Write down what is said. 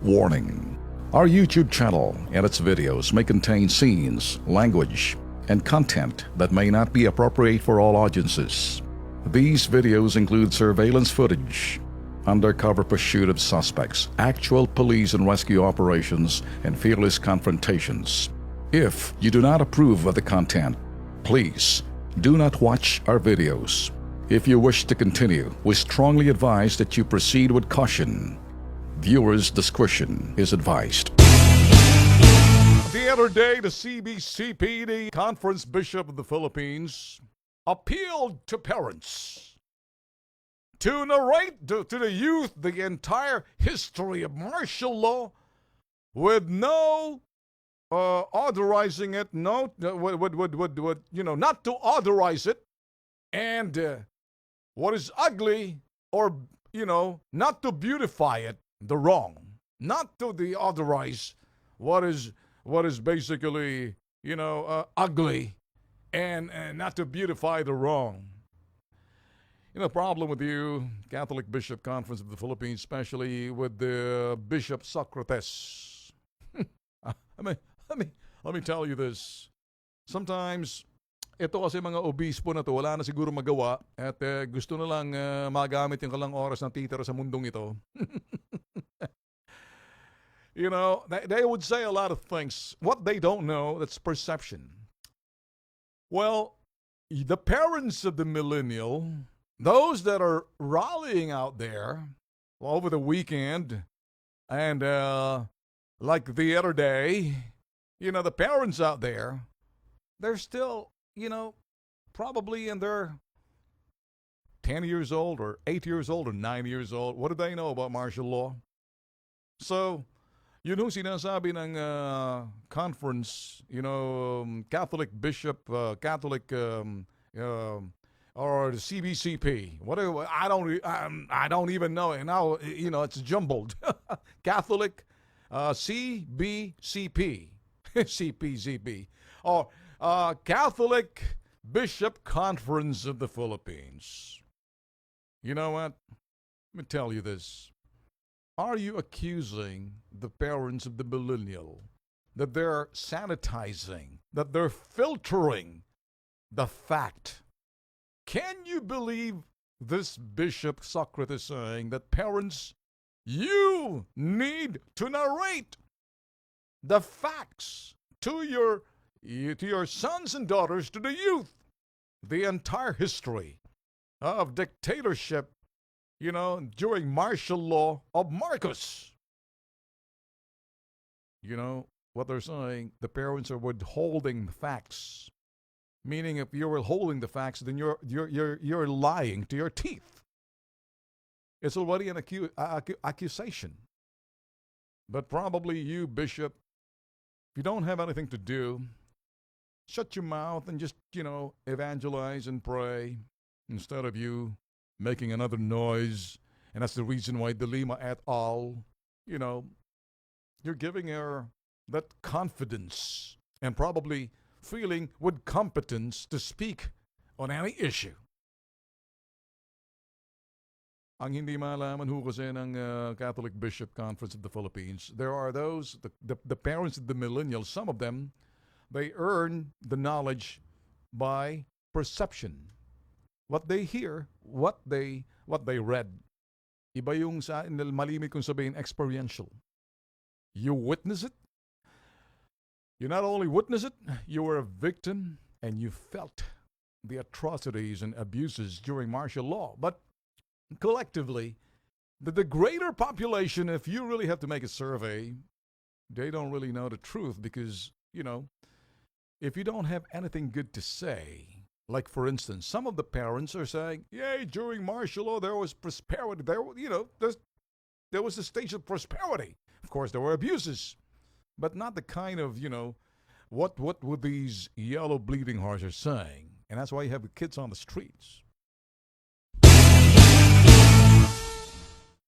Warning: our YouTube channel and its videos may contain scenes, language, and content that may not be appropriate for all audiences. These videos include surveillance footage, undercover pursuit of suspects, actual police and rescue operations, and fearless confrontations. If you do not approve of the content, please do not watch our videos. If you wish to continue, we strongly advise that you proceed with caution. Viewers' discretion is advised. The other day, the Cbcp, the Conference Bishop of the Philippines, appealed to parents to narrate to the youth the entire history of martial law with no authorizing it, not to authorize it, and what is ugly, or not to beautify it, the wrong, not to authorize what is basically ugly, and not to beautify the wrong. Problem with you, Catholic Bishop Conference of the Philippines, especially with the Bishop Socrates. Let me tell you this. Sometimes, ito kasi mga obispo na to, wala na siguro magawa at gusto na lang magamit yung kalang oras ng titira sa mundong ito. They would say a lot of things. What they don't know, that's perception. Well, the parents of the millennial, those that are rallying out there over the weekend and like the other day, the parents out there, they're still, probably in their 10 years old or 8 years old or 9 years old. What do they know about martial law? So, yun yung sinasabi ng conference, Catholic Bishop, Catholic, or the Cbcp. Whatever, I don't even know. And now, it's jumbled. Catholic, Cbcp, CPZB, or Catholic Bishop Conference of the Philippines. You know what? Let me tell you this. Are you accusing the parents of the millennial that they're sanitizing, that they're filtering the fact? Can you believe this Bishop Socrates saying that parents, you need to narrate the facts to your sons and daughters, to the youth, the entire history of dictatorship, during martial law of Marcos. What they're saying, the parents are withholding facts. Meaning, if you're withholding the facts, then you're lying to your teeth. It's already an accusation. But probably you, Bishop, if you don't have anything to do, shut your mouth and just, evangelize and pray instead of you making another noise. And that's the reason why Dilima et al., you're giving her that confidence and probably feeling with competence to speak on any issue. Ang hindi malaman ho kasi ng Catholic Bishop Conference of the Philippines, there are those, the parents of the millennials, some of them, they earn the knowledge by perception. What they hear, what they read. Iba yung sa malimit kong sabihin, experiential. You witness it. You not only witness it, you were a victim and you felt the atrocities and abuses during martial law. But collectively, the greater population, if you really have to make a survey, they don't really know the truth because, if you don't have anything good to say, like for instance, some of the parents are saying, yay, during martial law, there was prosperity. There was a stage of prosperity. Of course, there were abuses, but not the kind of, what these yellow bleeding hearts are saying. And that's why you have the kids on the streets.